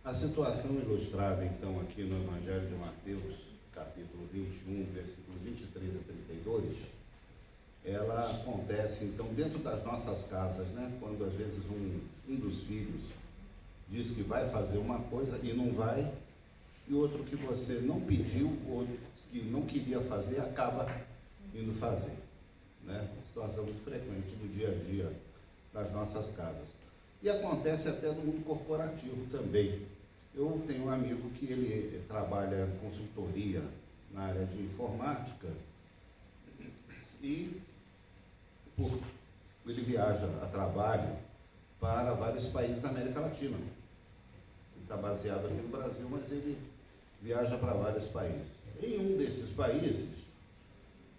A situação ilustrada, então, aqui no Evangelho de Mateus, capítulo 21, versículos 23 a 32, ela acontece, então, dentro das nossas casas, né? Quando, às vezes, um dos filhos diz que vai fazer uma coisa e não vai, e outro que você não pediu ou que não queria fazer, acaba indo fazer, né? Uma situação muito frequente no dia a dia das nossas casas. E acontece até no mundo corporativo também. Eu tenho um amigo que ele trabalha em consultoria na área de informática e ele viaja a trabalho para vários países da América Latina. Ele está baseado aqui no Brasil, mas ele viaja para vários países. Em um desses países,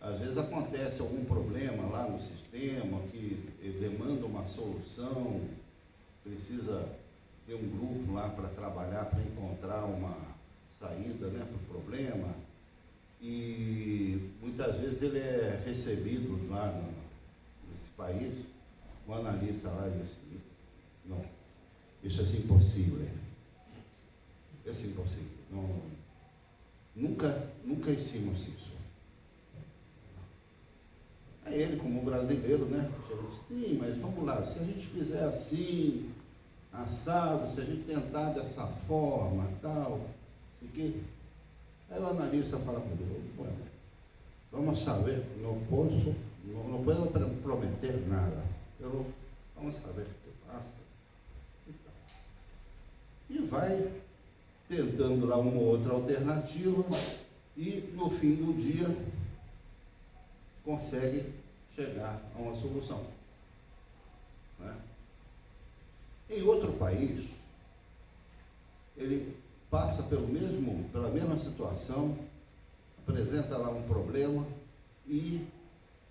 às vezes acontece algum problema lá no sistema que demanda uma solução, precisa ter um grupo lá para trabalhar, para encontrar uma saída, né, para o problema. E muitas vezes ele é recebido lá nesse país, o analista lá diz assim, não, isso é impossível. Isso é impossível. Não, nunca hicimos isso. Aí ele, como brasileiro, né, sim, mas vamos lá, se a gente fizer assim, assado, se a gente tentar dessa forma, tal, isso aqui. Aí o analista fala para ele, bueno, vamos saber, não posso prometer nada, mas vamos saber o que passa. E vai tentando lá uma outra alternativa e no fim do dia consegue chegar a uma solução, né? Em outro país, ele passa pela mesma situação, apresenta lá um problema e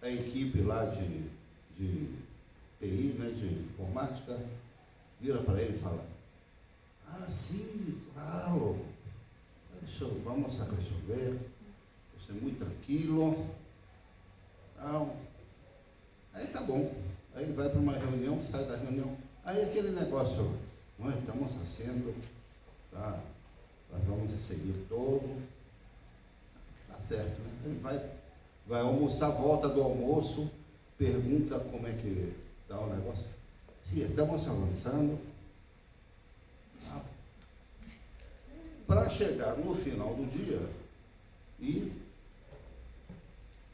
a equipe lá de TI, né, de informática, vira para ele e fala, sim, claro, isso vamos a resolver, você é muito tranquilo. Não. Aí tá bom, aí ele vai para uma reunião, sai da reunião, aí aquele negócio, nós estamos fazendo, tá, nós vamos seguir todo, tá certo, né? Ele vai almoçar, volta do almoço, pergunta como é que está o negócio. Sim, estamos avançando. Para chegar no final do dia e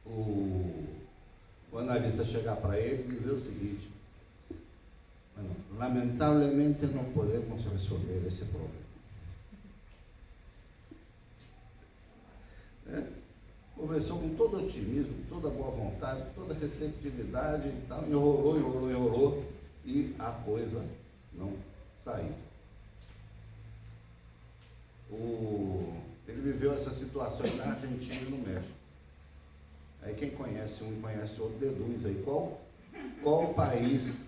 o analista chegar para ele e dizer o seguinte, lamentavelmente não podemos resolver esse problema. Conversou com todo otimismo, toda boa vontade, toda receptividade e tal, enrolou e a coisa não saiu. Ele viveu essa situação na Argentina e no México. Aí quem conhece um e conhece o outro deduz aí qual país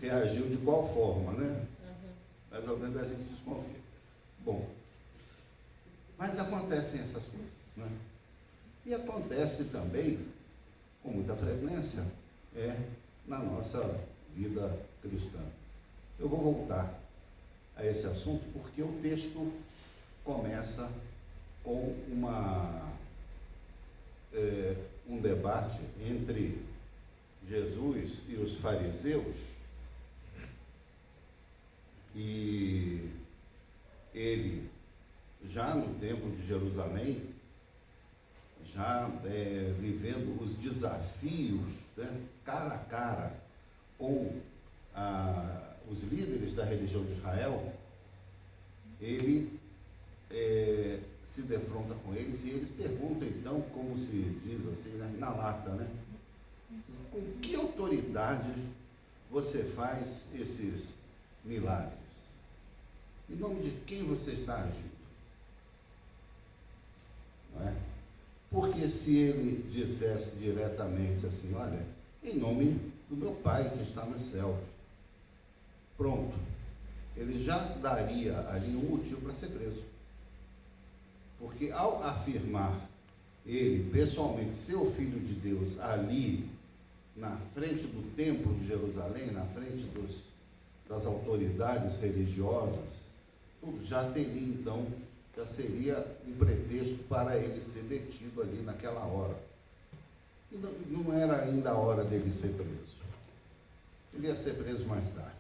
reagiu de qual forma, né? Mais ou menos a gente desconfia. Bom, mas acontecem essas coisas, né? E acontece também, com muita frequência, na nossa vida cristã. Eu vou voltar a esse assunto porque o texto começa com um debate entre Jesus e os fariseus, e ele, já no templo de Jerusalém, já vivendo os desafios, né, cara a cara com os líderes da religião de Israel, ele se defronta com eles e eles perguntam então, como se diz assim, né, na lata, né? Com que autoridade você faz esses milagres? Em nome de quem você está agindo? Não é? Porque se ele dissesse diretamente assim, olha, em nome do meu Pai que está no céu, pronto, ele já daria ali um motivo para ser preso. Porque ao afirmar ele pessoalmente ser o Filho de Deus ali na frente do templo de Jerusalém, na frente das autoridades religiosas, tudo já teria então, já seria um pretexto para ele ser detido ali naquela hora. E não era ainda a hora dele ser preso. Ele ia ser preso mais tarde.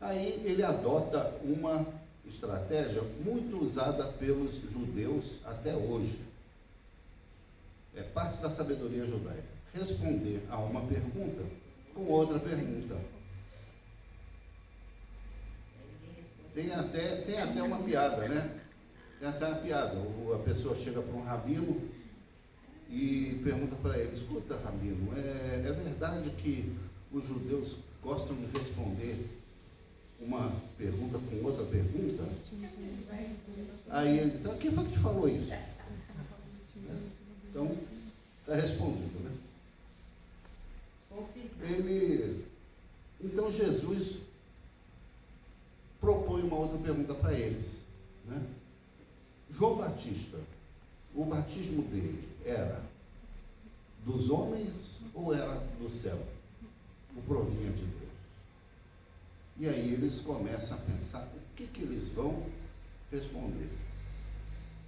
Aí ele adota uma estratégia muito usada pelos judeus até hoje. É parte da sabedoria judaica. Responder a uma pergunta com outra pergunta. Tem até uma piada, né? Tem até uma piada. A pessoa chega para um rabino e pergunta para ele: escuta, rabino, é verdade que os judeus gostam de responder uma pergunta com outra pergunta? Aí ele diz: quem foi que te falou isso? Então, está respondido, né? Então Jesus propõe uma outra pergunta para eles, né? João Batista, o batismo dele era dos homens ou era do céu? O provinha de Deus. E aí eles começam a pensar o que eles vão responder,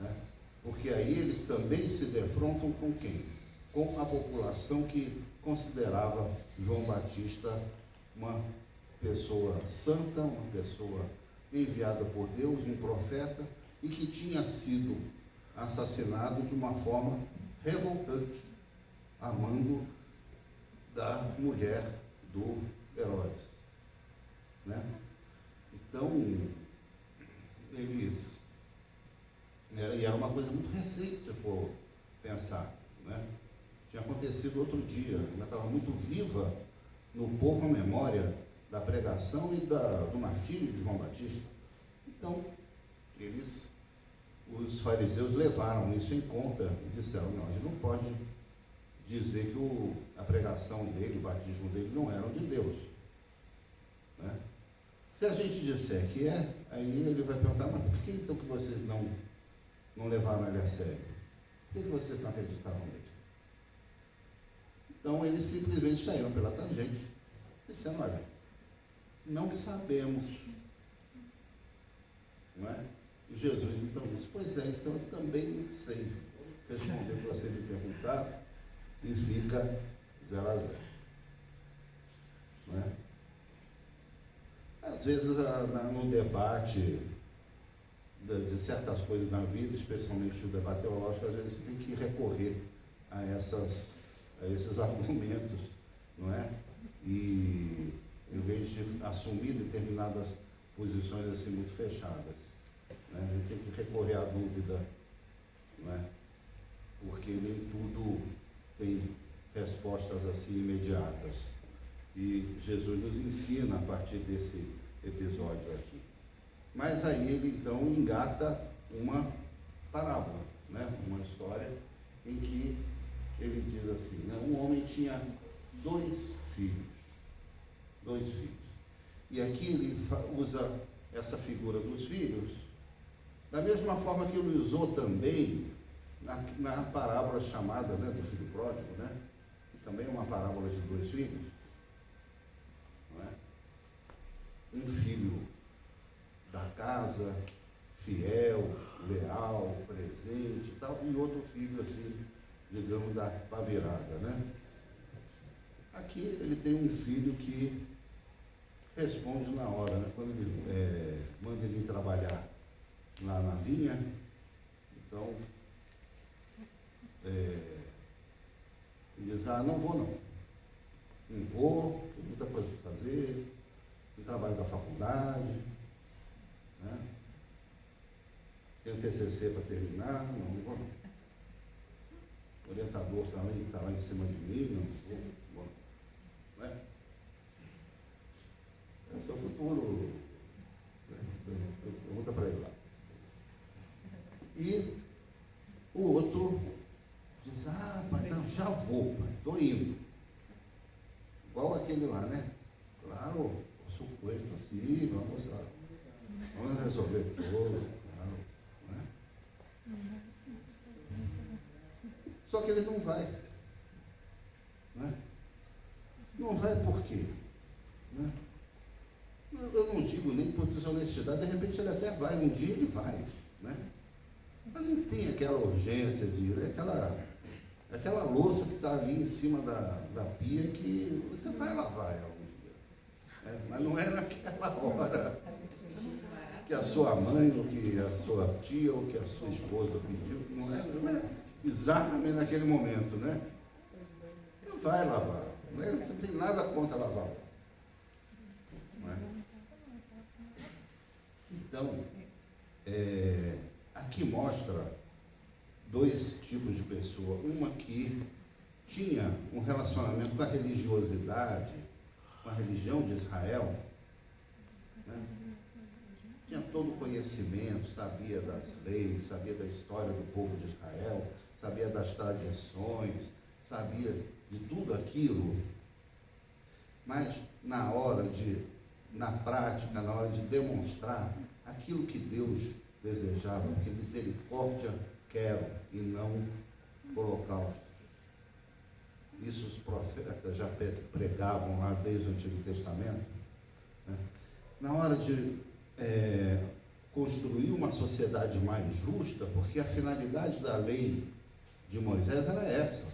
né? Porque aí eles também se defrontam com quem? Com a população que considerava João Batista uma pessoa santa, uma pessoa enviada por Deus, um profeta, e que tinha sido assassinado de uma forma revoltante, a mando da mulher do Herodes, né? Então, eles... E era uma coisa muito recente, se for pensar, né? Tinha acontecido outro dia, ainda estava muito viva no povo a memória da pregação e do martírio de João Batista. Então, os fariseus levaram isso em conta e disseram: não, a gente não pode dizer que a pregação dele, o batismo dele não eram de Deus, né? Se a gente disser que é, aí ele vai perguntar: mas por que então que vocês não levaram ele a sério? Por que vocês não acreditavam nele? Então eles simplesmente saíram pela tangente, disseram: olha, não sabemos, não é? E Jesus então disse: pois é, então eu também não sei responder o que você me perguntar, e fica 0-0, não é? Às vezes no debate de certas coisas na vida, especialmente o debate teológico, às vezes tem que recorrer a esses argumentos, não é? E em vez de assumir determinadas posições assim muito fechadas, né? A gente tem que recorrer à dúvida, não é? Porque nem tudo tem respostas assim imediatas. E Jesus nos ensina a partir desse episódio aqui. Mas aí ele então engata uma parábola, né? Uma história em que ele diz assim, né? Um homem tinha dois filhos. E aqui ele usa essa figura dos filhos da mesma forma que ele usou também na parábola chamada, né, do filho pródigo, né? Que também é uma parábola de dois filhos, não é? Um filho da casa, fiel, leal, presente e tal, e outro filho assim, digamos, da pavirada, né? Aqui ele tem um filho que responde na hora, né? Quando ele manda ele trabalhar lá na vinha, então ele diz: não vou não vou, tem muita coisa para fazer, tem trabalho da faculdade, né? Tenho TCC para terminar, não vou não. O orientador também está lá em cima de mim, não vou, né? Esse é o futuro, né? Pergunta para ele lá. E o outro diz: pai, não, já vou, pai, estou indo. Igual aquele lá, né? Claro, eu sou coelho, assim, vamos resolver tudo, claro, né? Só que ele não vai, né? Não vai por quê? Né? Eu não digo nem por desonestidade, de repente ele até vai, um dia ele vai, né? Mas não tem aquela urgência de ir, aquela louça que está ali em cima da pia que você vai lavar ela um dia. Mas não é naquela hora que a sua mãe, ou que a sua tia, ou que a sua esposa pediu, não é exatamente naquele momento, né? Não vai lavar, não é? Você não tem nada contra lavar. Não é? Então, aqui mostra dois tipos de pessoa. Uma que tinha um relacionamento com a religiosidade, com a religião de Israel, né? Tinha todo o conhecimento, sabia das leis, sabia da história do povo de Israel, sabia das tradições, sabia de tudo aquilo, mas na prática, na hora de demonstrar aquilo que Deus desejava, porque misericórdia quero e não holocaustos. Isso os profetas já pregavam lá desde o Antigo Testamento, né? Na hora de construir uma sociedade mais justa, porque a finalidade da lei de Moisés era essa,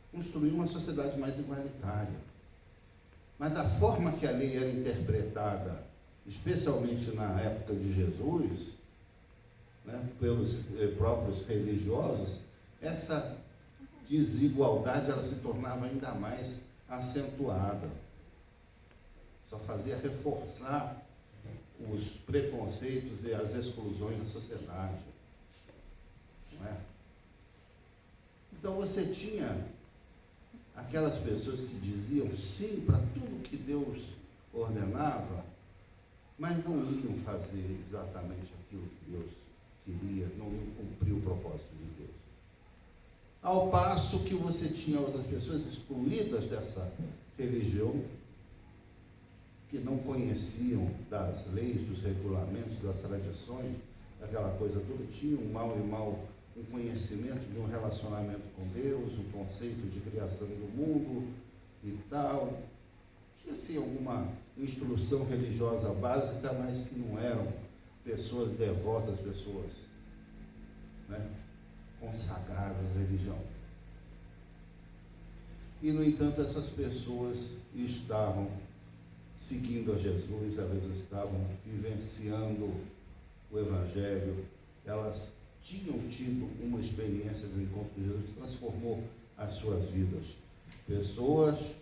construir uma sociedade mais igualitária. Mas da forma que a lei era interpretada, especialmente na época de Jesus, né, pelos próprios religiosos, essa desigualdade ela se tornava ainda mais acentuada. Só fazia reforçar os preconceitos e as exclusões da sociedade. Não é? Então você tinha aquelas pessoas que diziam sim para tudo que Deus ordenava, mas não iam fazer exatamente aquilo que Deus queria, não iam cumprir o propósito de Deus. Ao passo que você tinha outras pessoas excluídas dessa religião, que não conheciam das leis, dos regulamentos, das tradições, aquela coisa toda, tinham um conhecimento de um relacionamento com Deus, um conceito de criação do mundo e tal. Tinha assim alguma instrução religiosa básica, mas que não eram pessoas devotas, pessoas, né, consagradas à religião. E, no entanto, essas pessoas estavam seguindo a Jesus, elas estavam vivenciando o Evangelho, elas tinham tido uma experiência do encontro com Jesus que transformou as suas vidas. Pessoas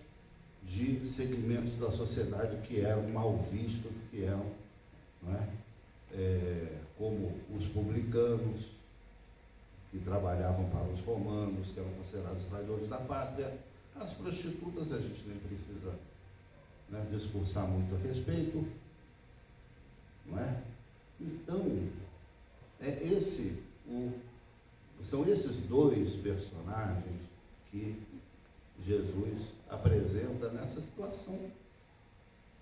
de segmentos da sociedade que eram mal vistos, que eram, não é? Como os publicanos, que trabalhavam para os romanos, que eram considerados traidores da pátria. As prostitutas a gente nem precisa, né, discursar muito a respeito, não é? Então, são esses dois personagens que Jesus apresenta nessa situação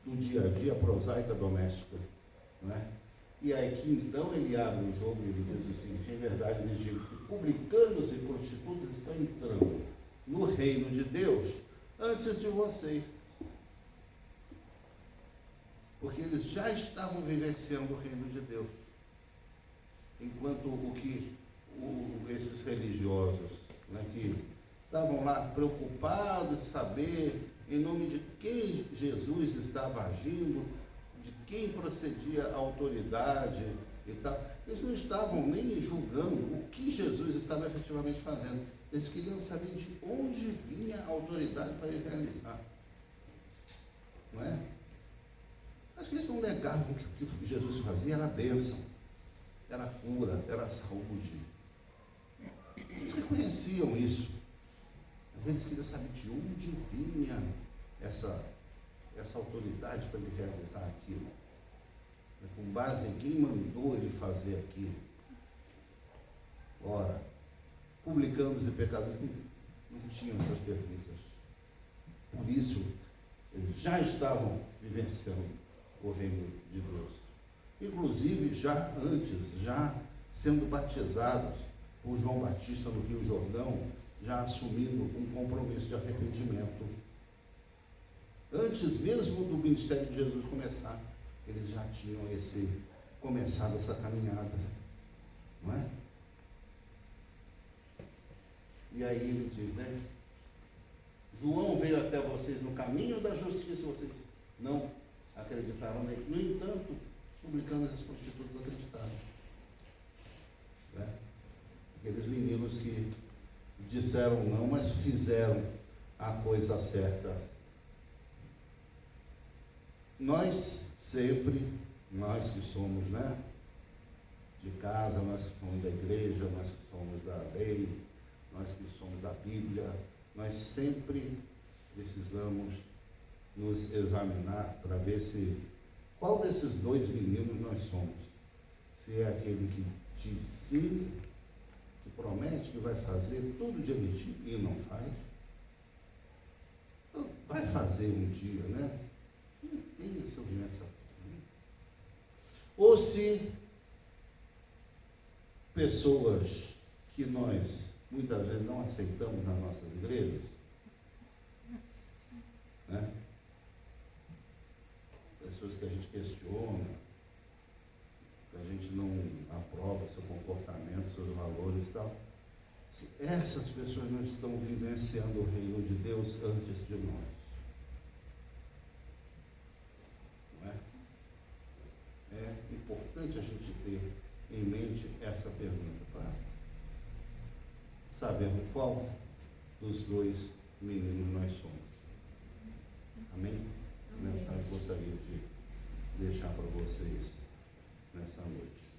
do dia a dia prosaica doméstica, não é? E aí que então ele abre o jogo e ele diz o seguinte: em verdade lhes digo que publicanos e prostitutas estão entrando no reino de Deus antes de vocês, porque eles já estavam vivenciando o reino de Deus, enquanto esses religiosos, né, que estavam lá preocupados em saber em nome de quem Jesus estava agindo, de quem procedia a autoridade e tal, eles não estavam nem julgando o que Jesus estava efetivamente fazendo. Eles queriam saber de onde vinha a autoridade para ele realizar. Não é? Acho que eles não negavam que o que Jesus fazia era bênção, era cura, era saúde. Eles reconheciam isso, mas eles queriam saber de onde vinha essa autoridade para ele realizar aquilo, com base em quem mandou ele fazer aquilo. Ora, publicanos e pecadores não tinham essas perguntas. Por isso, eles já estavam vivenciando o reino de Deus. Inclusive, já antes, já sendo batizados por João Batista no Rio Jordão, já assumindo um compromisso de arrependimento. Antes mesmo do ministério de Jesus começar, eles já tinham começado essa caminhada, não é? E aí ele diz, né? João veio até vocês no caminho da justiça, vocês não acreditaram nele. No entanto, os publicanos e as prostitutas acreditaram. Né? Aqueles meninos que disseram não, mas fizeram a coisa certa. Nós sempre, nós que somos, né, de casa, nós que somos da igreja, nós que somos da lei, nós que somos da Bíblia, nós sempre precisamos nos examinar para ver qual desses dois meninos nós somos. Se é aquele que diz sim, que promete que vai fazer tudo direitinho e não faz. Então, vai fazer um dia, né? Não tem essa urgência. Ou se pessoas que nós muitas vezes não aceitamos nas nossas igrejas, né? Pessoas que a gente questiona, que a gente não aprova seu comportamento, seus valores e tal. Se essas pessoas não estão vivenciando o reino de Deus antes de nós, não é? É importante a gente ter em mente essa pergunta para sabermos qual dos dois meninos nós somos. Amém? Essa mensagem eu gostaria de deixar para vocês nessa noite.